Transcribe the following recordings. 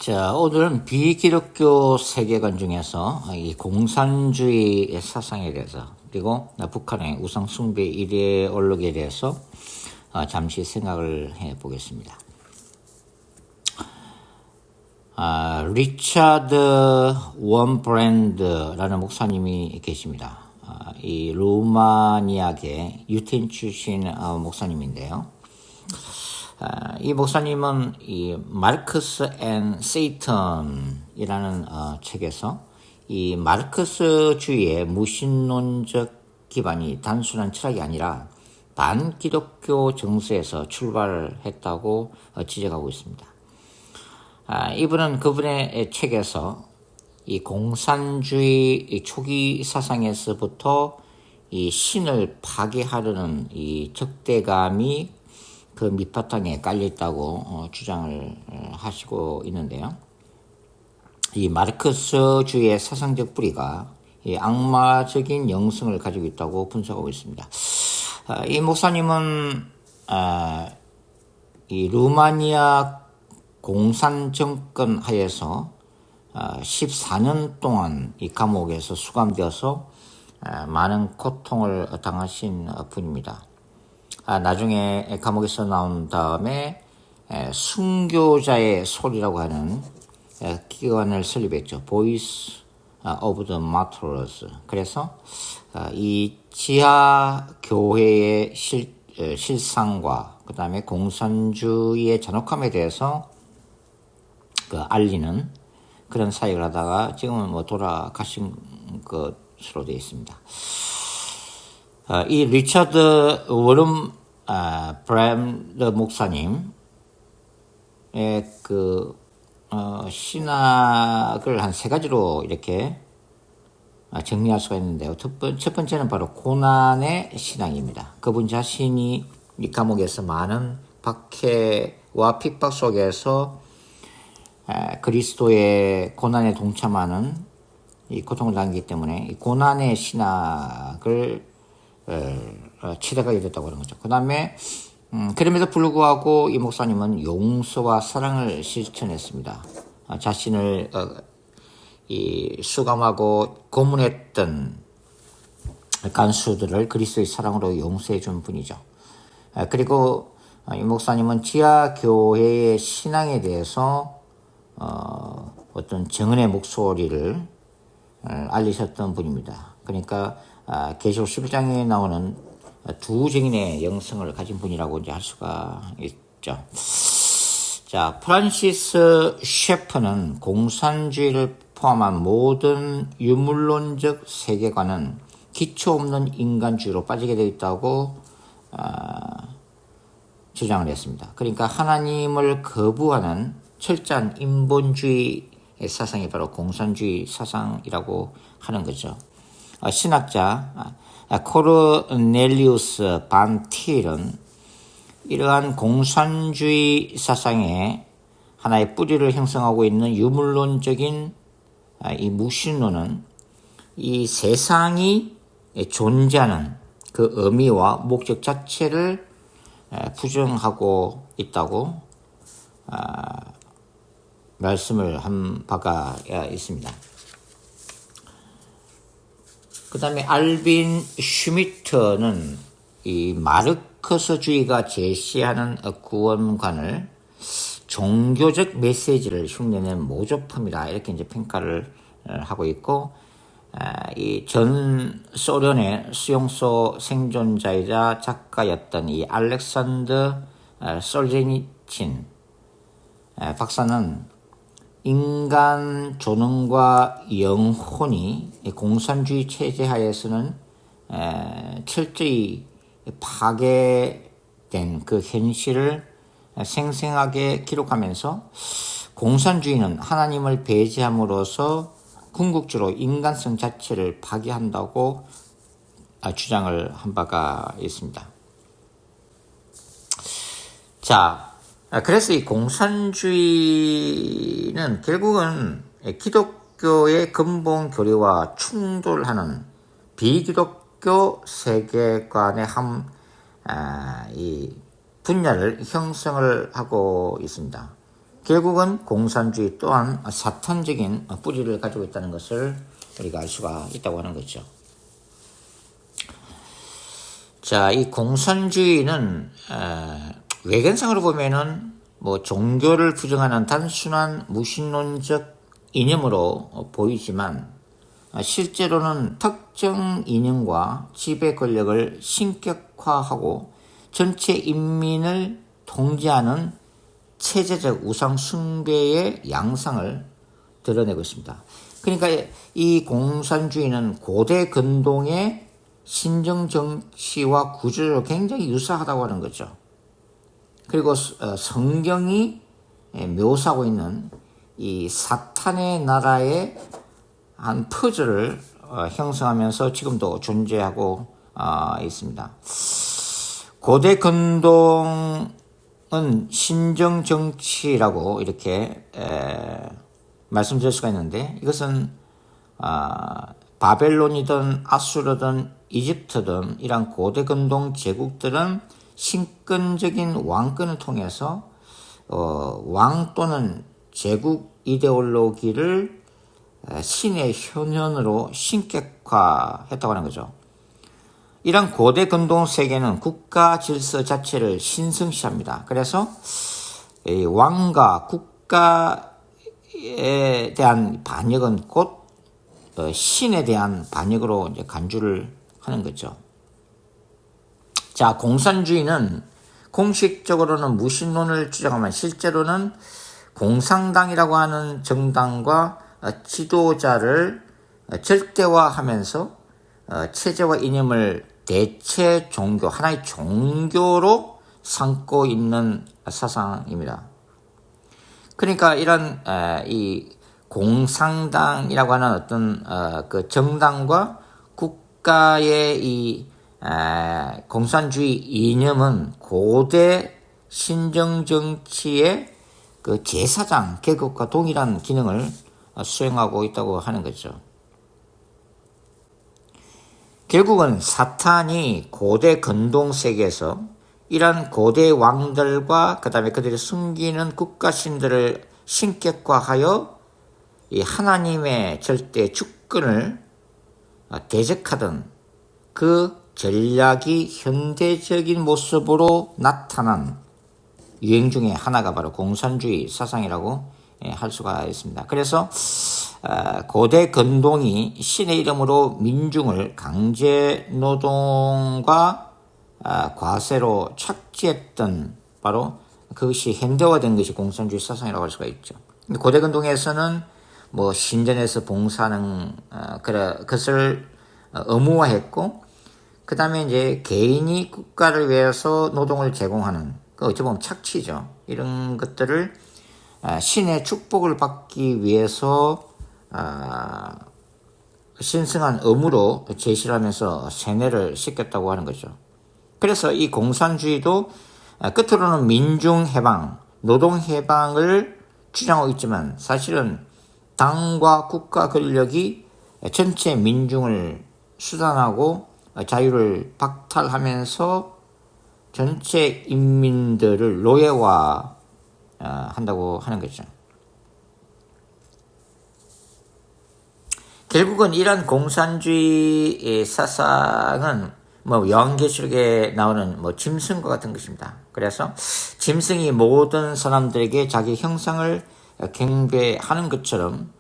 자, 오늘은 비기독교 세계관 중에서 이 공산주의 사상에 대해서 그리고 북한의 우상 숭배 이데올로기에 대해서 잠시 생각을 해보겠습니다. 리차드 원브랜드라는 목사님이 계십니다. 이 루마니아계 유태인 출신 목사님인데요. 이 목사님은 이 마르크스 앤 세이턴이라는 책에서 이 마르크스주의의 무신론적 기반이 단순한 철학이 아니라 반기독교 정서에서 출발했다고 지적하고 있습니다. 이분은 그분의 책에서 이 공산주의 초기 사상에서부터 이 신을 파괴하려는 이 적대감이 그 밑바탕에 깔려있다고 주장을 하시고 있는데요. 이 마르크스주의의 사상적 뿌리가 이 악마적인 영성을 가지고 있다고 분석하고 있습니다. 이 목사님은 이 루마니아 공산정권 하에서 14년 동안 이 감옥에서 수감되어서 많은 고통을 당하신 분입니다. 나중에 감옥에서 나온 다음에 순교자의 소리라고 하는 기관을 설립했죠. Voice of the Martyrs. 그래서 이 지하 교회의 실상과 그 다음에 공산주의의 잔혹함에 대해서 알리는 그런 사역을 하다가 지금은 돌아가신 것으로 되어 있습니다. 이 리처드 워런 브랜드 목사님의 신학을 한 세 가지로 이렇게 정리할 수가 있는데요. 첫 번째는 바로 고난의 신앙입니다. 그분 자신이 이 감옥에서 많은 박해와 핍박 속에서 그리스도의 고난에 동참하는 이 고통을 당하기 때문에 이 고난의 신학을 치닫게 됐다고 하는 거죠. 그 다음에 그럼에도 불구하고 이 목사님은 용서와 사랑을 실천했습니다. 자신을 수감하고 고문했던 간수들을 그리스도의 사랑으로 용서해 준 분이죠. 그리고 이 목사님은 지하교회의 신앙에 대해서 어떤 정은의 목소리를 알리셨던 분입니다. 그러니까 계시록 11장에 나오는 두 증인의 영성을 가진 분이라고 이제 할 수가 있죠. 자, 프란시스 셰퍼는 공산주의를 포함한 모든 유물론적 세계관은 기초 없는 인간주의로 빠지게 되어 있다고 주장을 했습니다. 그러니까 하나님을 거부하는 철저한 인본주의 사상이 바로 공산주의 사상이라고 하는 거죠. 신학자 코르넬리우스 반 틸은 이러한 공산주의 사상의 하나의 뿌리를 형성하고 있는 유물론적인 이 무신론은 이 세상이 존재하는 그 의미와 목적 자체를 부정하고 있다고 말씀을 한 바가 있습니다. 그 다음에 알빈 슈미트는 이 마르크스주의가 제시하는 구원관을 종교적 메시지를 흉내낸 모조품이다 이렇게 이제 평가를 하고 있고, 이 전 소련의 수용소 생존자이자 작가였던 이 알렉산더 솔제니친 박사는 인간 존엄과 영혼이 공산주의 체제 하에서는 철저히 파괴된 그 현실을 생생하게 기록하면서 공산주의는 하나님을 배제함으로써 궁극적으로 인간성 자체를 파괴한다고 주장을 한 바가 있습니다. 자, 그래서 이 공산주의는 결국은 기독교의 근본 교리와 충돌하는 비기독교 세계관의 이 분야를 형성을 하고 있습니다. 결국은 공산주의 또한 사탄적인 뿌리를 가지고 있다는 것을 우리가 알 수가 있다고 하는 거죠. 자, 이 공산주의는 외견상으로 보면은 뭐 종교를 부정하는 단순한 무신론적 이념으로 보이지만 실제로는 특정 이념과 지배 권력을 신격화하고 전체 인민을 통제하는 체제적 우상 숭배의 양상을 드러내고 있습니다. 그러니까 이 공산주의는 고대 근동의 신정 정치와 구조로 굉장히 유사하다고 하는 거죠. 그리고 성경이 묘사하고 있는 이 사탄의 나라의 한 퍼즐을 형성하면서 지금도 존재하고 있습니다. 고대 근동은 신정 정치라고 이렇게 말씀드릴 수가 있는데, 이것은 바벨론이든 아수르든 이집트든 이런 고대 근동 제국들은 신권적인 왕권을 통해서 왕 또는 제국 이데올로기를 신의 현현으로 신격화했다고 하는 거죠. 이런 고대 근동 세계는 국가 질서 자체를 신성시합니다. 그래서 왕과 국가에 대한 반역은 곧 신에 대한 반역으로 이제 간주를 하는 거죠. 자, 공산주의는 공식적으로는 무신론을 주장하면 실제로는 공산당이라고 하는 정당과 지도자를 절대화하면서 체제와 이념을 대체 종교, 하나의 종교로 삼고 있는 사상입니다. 그러니까 이런 이 공산당이라고 하는 어떤 그 정당과 국가의 이 공산주의 이념은 고대 신정 정치의 그 제사장 계급과 동일한 기능을 수행하고 있다고 하는 거죠. 결국은 사탄이 고대 근동 세계에서 이러한 고대 왕들과 그 다음에 그들이 숨기는 국가신들을 신격화하여 이 하나님의 절대 주권을 대적하던 그 전략이 현대적인 모습으로 나타난 유행 중에 하나가 바로 공산주의 사상이라고 할 수가 있습니다. 그래서 고대 근동이 신의 이름으로 민중을 강제 노동과 과세로 착취했던 바로 그것이 현대화된 것이 공산주의 사상이라고 할 수가 있죠. 고대 근동에서는 뭐 신전에서 봉사하는 그것을 의무화했고, 그 다음에 이제 개인이 국가를 위해서 노동을 제공하는 그 어찌 보면 착취죠. 이런 것들을 신의 축복을 받기 위해서 신성한 의무로 제시를 하면서 세뇌를 시켰다고 하는 거죠. 그래서 이 공산주의도 끝으로는 민중해방, 노동해방을 주장하고 있지만 사실은 당과 국가 권력이 전체 민중을 수단하고 자유를 박탈하면서 전체 인민들을 노예화 한다고 하는 거죠. 결국은 이런 공산주의 사상은 뭐 요한계시록에 나오는 뭐 짐승과 같은 것입니다. 그래서 짐승이 모든 사람들에게 자기 형상을 경배하는 것처럼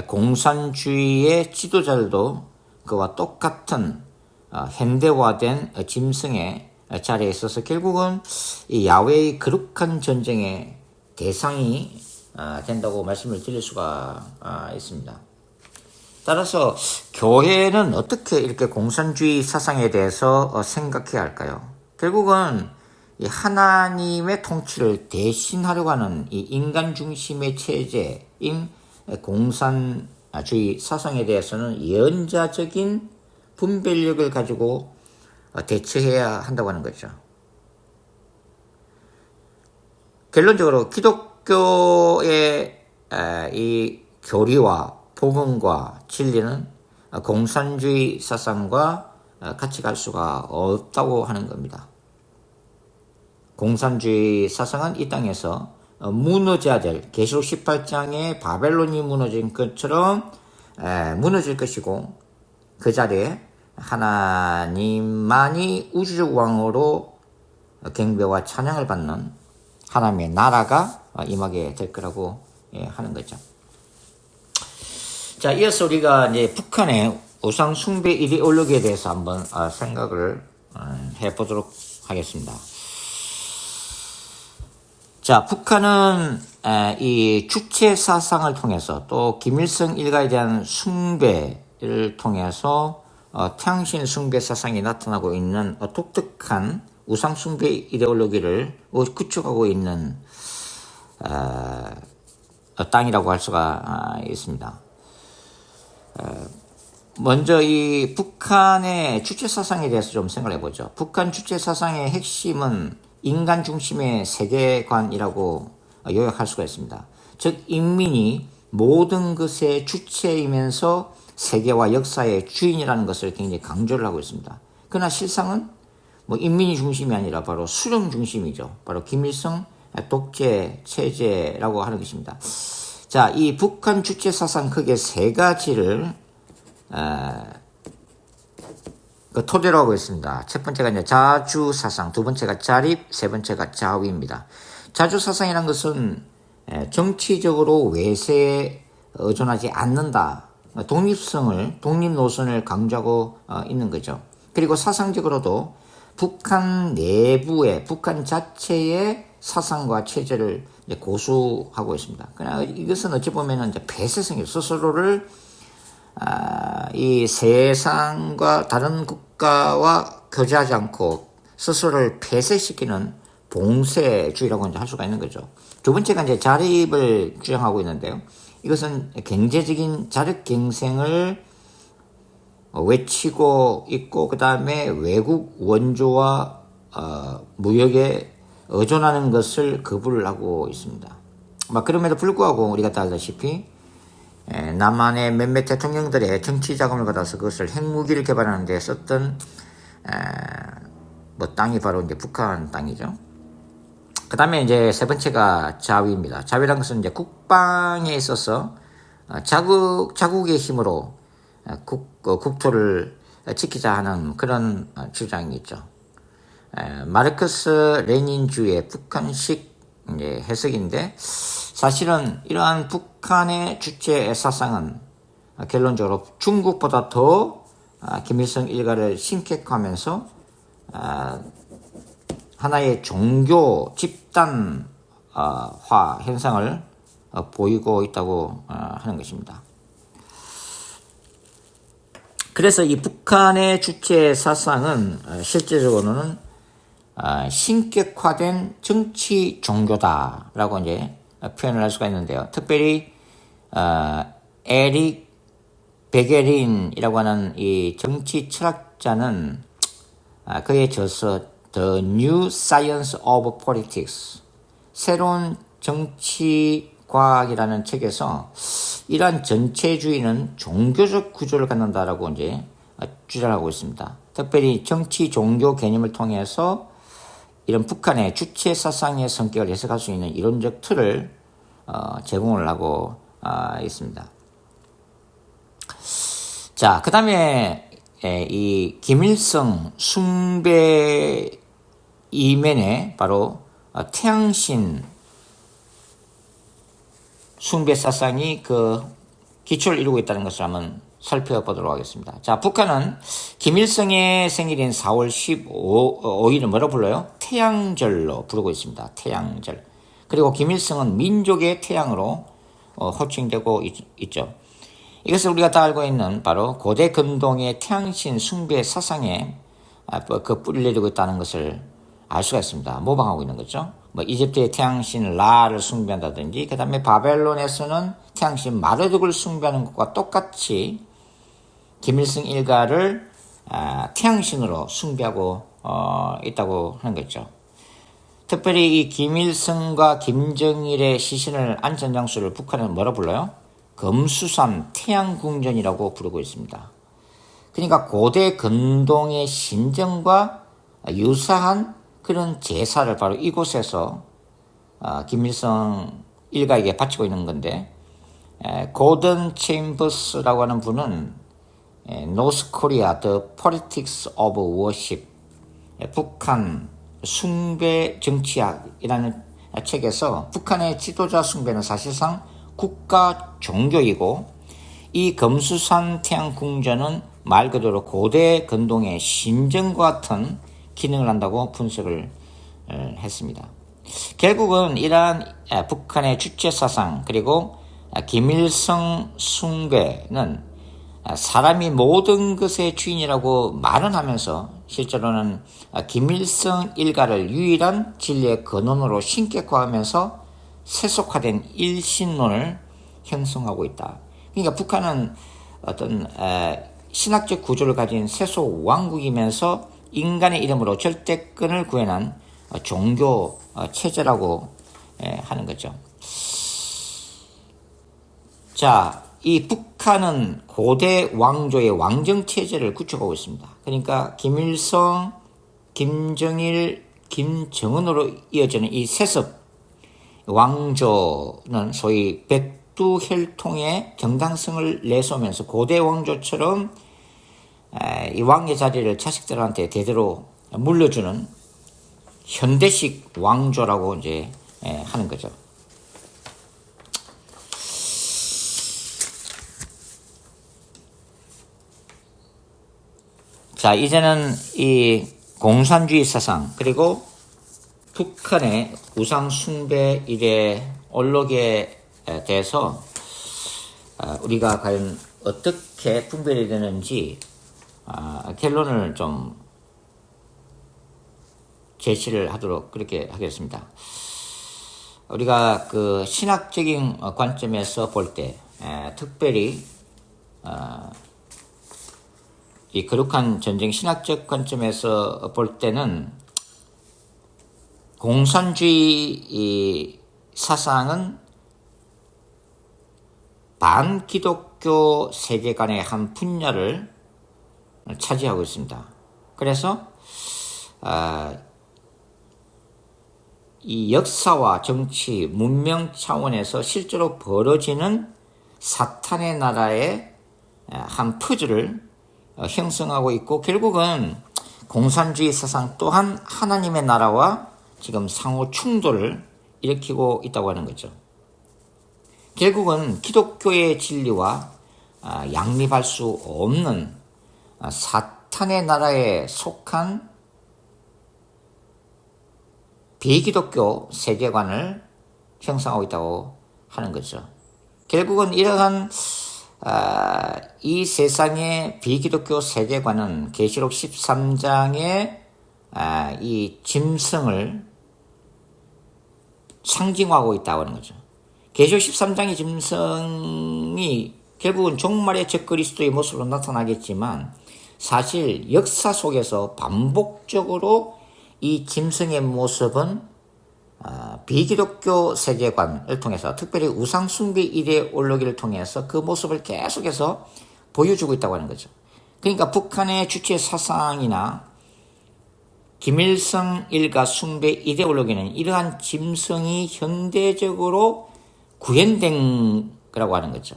공산주의의 지도자들도 그와 똑같은 현대화된 짐승의 자리에 있어서 결국은 이 야훼의 거룩한 전쟁의 대상이 된다고 말씀을 드릴 수가 있습니다. 따라서 교회는 어떻게 이렇게 공산주의 사상에 대해서 생각해야 할까요? 결국은 이 하나님의 통치를 대신하려고 하는 이 인간 중심의 체제인 공산주의 사상에 대해서는 예언자적인 분별력을 가지고 대처해야 한다고 하는 거죠. 결론적으로 기독교의 이 교리와 복음과 진리는 공산주의 사상과 같이 갈 수가 없다고 하는 겁니다. 공산주의 사상은 이 땅에서 무너져야 될 계시록 18장의 바벨론이 무너진 것처럼 무너질 것이고 그 자리에 하나님만이 우주적 왕으로 경배와 찬양을 받는 하나님의 나라가 임하게 될 거라고 하는 거죠. 자, 이어서 우리가 이제 북한의 우상 숭배 이데올로기에 대해서 한번 생각을 해보도록 하겠습니다. 자, 북한은 이 주체 사상을 통해서 또 김일성 일가에 대한 숭배를 통해서 태양신 숭배 사상이 나타나고 있는 독특한 우상 숭배 이데올로기를 구축하고 있는 땅이라고 할 수가 있습니다. 먼저 이 북한의 주체 사상에 대해서 좀 생각을 해보죠. 북한 주체 사상의 핵심은 인간 중심의 세계관이라고 요약할 수가 있습니다. 즉 인민이 모든 것의 주체이면서 세계와 역사의 주인이라는 것을 굉장히 강조를 하고 있습니다. 그러나 실상은 인민이 중심이 아니라 바로 수령 중심이죠. 바로 김일성 독재 체제라고 하는 것입니다. 자, 이 북한 주체 사상 크게 세 가지를 토대로 하고 있습니다. 첫 번째가 이제 자주 사상, 두 번째가 자립, 세 번째가 자위입니다. 자주 사상이라는 것은 정치적으로 외세에 의존하지 않는다. 독립 노선을 강조하고 있는 거죠. 그리고 사상적으로도 북한 내부의, 북한 자체의 사상과 체제를 이제 고수하고 있습니다. 그러나 이것은 어찌 보면 이제 폐쇄성이 스스로를 이 세상과 다른 국가와 교제하지 않고 스스로를 폐쇄시키는 봉쇄주의라고 이제 할 수가 있는 거죠. 두 번째가 이제 자립을 주장하고 있는데요. 이것은 경제적인 자력 경쟁을 외치고 있고, 그 다음에 외국 원조와 무역에 의존하는 것을 거부를 하고 있습니다. 그럼에도 불구하고 우리가 다 알다시피 남한의 몇몇 대통령들의 정치 자금을 받아서 그것을 핵무기를 개발하는 데 썼던 땅이 바로 이제 북한 땅이죠. 그 다음에 이제 세 번째가 자위입니다. 자위라는 것은 이제 국방에 있어서 자국의 힘으로 국토를 지키자 하는 그런 주장이 있죠. 마르크스 레닌주의 북한식 이제 해석인데, 사실은 이러한 북한의 주체 사상은 결론적으로 중국보다 더 김일성 일가를 신격화하면서 하나의 종교 집단화 현상을 보이고 있다고 하는 것입니다. 그래서 이 북한의 주체 사상은 실제적으로는 신격화된 정치 종교다라고 이제 표현을 할 수가 있는데요. 특별히 에릭 베게린이라고 하는 이 정치 철학자는 그의 저서 The New Science of Politics, 새로운 정치과학이라는 책에서 이러한 전체주의는 종교적 구조를 갖는다라고 이제 주장하고 있습니다. 특별히 정치 종교 개념을 통해서 이런 북한의 주체 사상의 성격을 해석할 수 있는 이론적 틀을 제공을 하고 있습니다. 자, 그 다음에 이 김일성 숭배 이면에 바로 태양신 숭배 사상이 그 기초를 이루고 있다는 것을 한번 살펴보도록 하겠습니다. 자, 북한은 김일성의 생일인 4월 15일을 뭐라고 불러요? 태양절로 부르고 있습니다. 태양절. 그리고 김일성은 민족의 태양으로 호칭되고 있죠. 이것을 우리가 다 알고 있는 바로 고대 근동의 태양신 숭배 사상에 그 뿌리를 내리고 있다는 것을 알 수가 있습니다. 모방하고 있는 거죠. 이집트의 태양신 라를 숭배한다든지, 그 다음에 바벨론에서는 태양신 마르둑을 숭배하는 것과 똑같이 김일성 일가를 태양신으로 숭배하고 있다고 하는 거죠. 특별히 이 김일성과 김정일의 시신을 안전 장소를 북한은 뭐라 불러요? 금수산 태양궁전이라고 부르고 있습니다. 그러니까 고대 근동의 신전과 유사한 그런 제사를 바로 이곳에서 김일성 일가에게 바치고 있는 건데, 고던 체인버스라고 하는 분은 North Korea, The Politics of Worship, 북한 숭배 정치학이라는 책에서 북한의 지도자 숭배는 사실상 국가 종교이고, 이 금수산 태양궁전은 말 그대로 고대 근동의 신전과 같은 기능을 한다고 분석을 했습니다. 결국은 이러한 북한의 주체사상 그리고 김일성 숭배는 사람이 모든 것의 주인이라고 말은 하면서 실제로는 김일성 일가를 유일한 진리의 근원으로 신격화하면서 세속화된 일신론을 형성하고 있다. 그러니까 북한은 어떤 신학적 구조를 가진 세속 왕국이면서 인간의 이름으로 절대권을 구현한 종교 체제라고 하는 거죠. 자, 이 북한은 고대 왕조의 왕정 체제를 구축하고 있습니다. 그러니까 김일성, 김정일, 김정은으로 이어지는 이 세습 왕조는 소위 백두혈통의 정당성을 내세우면서 고대 왕조처럼 이 왕의 자리를 자식들한테 대대로 물려주는 현대식 왕조라고 이제 하는 거죠. 자, 이제는 이 공산주의 사상 그리고 북한의 우상 숭배 일의 얼룩에 대해서 우리가 과연 어떻게 분별이 되는지 결론을 좀 제시를 하도록 그렇게 하겠습니다. 우리가 그 신학적인 관점에서 볼 때 특별히 이 거룩한 전쟁 신학적 관점에서 볼 때는 공산주의 사상은 반기독교 세계관의 한 분야를 차지하고 있습니다. 그래서 이 역사와 정치, 문명 차원에서 실제로 벌어지는 사탄의 나라의 한 퍼즐을 형성하고 있고, 결국은 공산주의 사상 또한 하나님의 나라와 지금 상호 충돌을 일으키고 있다고 하는 거죠. 결국은 기독교의 진리와 양립할 수 없는 사탄의 나라에 속한 비기독교 세계관을 형성하고 있다고 하는 거죠. 결국은 이러한 이 세상의 비기독교 세계관은 계시록 13장의 이 짐승을 상징화하고 있다고 하는 거죠. 계시록 13장의 짐승이 결국은 종말의 적그리스도의 모습으로 나타나겠지만, 사실 역사 속에서 반복적으로 이 짐승의 모습은 비기독교 세계관을 통해서, 특별히 우상숭배 이데올로기를 통해서 그 모습을 계속해서 보여주고 있다고 하는 거죠. 그러니까 북한의 주체 사상이나 김일성 일가 숭배 이데올로기는 이러한 짐승이 현대적으로 구현된 거라고 하는 거죠.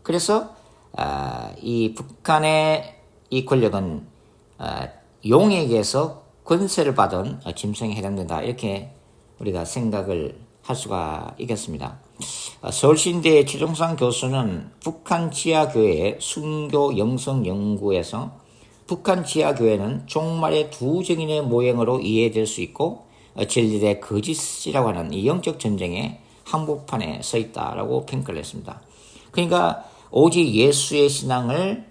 그래서 이 북한의 이 권력은 용에게서 권세를 받은 짐승에 해당된다, 이렇게 우리가 생각을 할 수가 있겠습니다. 서울신대 최종상 교수는 북한 지하교회의 순교 영성 연구에서 북한 지하교회는 종말의 두 증인의 모형으로 이해될 수 있고 진리 대 거짓이라고 하는 이 영적 전쟁의 한복판에 서 있다라고 평가를 했습니다. 그러니까 오직 예수의 신앙을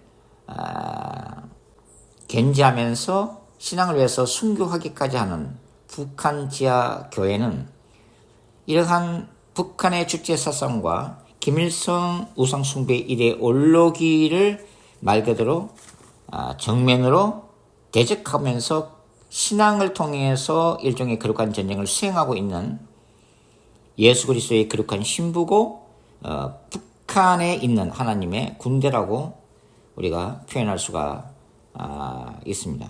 견지하면서 신앙을 위해서 순교하기까지 하는 북한 지하교회는 이러한 북한의 주체사상과 김일성 우상숭배 이데올로기를 말 그대로 정면으로 대적하면서 신앙을 통해서 일종의 거룩한 전쟁을 수행하고 있는 예수 그리스도의 거룩한 신부고 북한에 있는 하나님의 군대라고 우리가 표현할 수가 있습니다.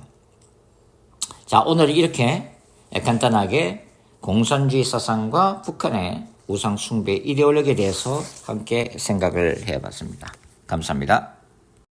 자, 오늘 이렇게 간단하게 공산주의 사상과 북한의 우상 숭배 이데올로기에 대해서 함께 생각을 해봤습니다. 감사합니다.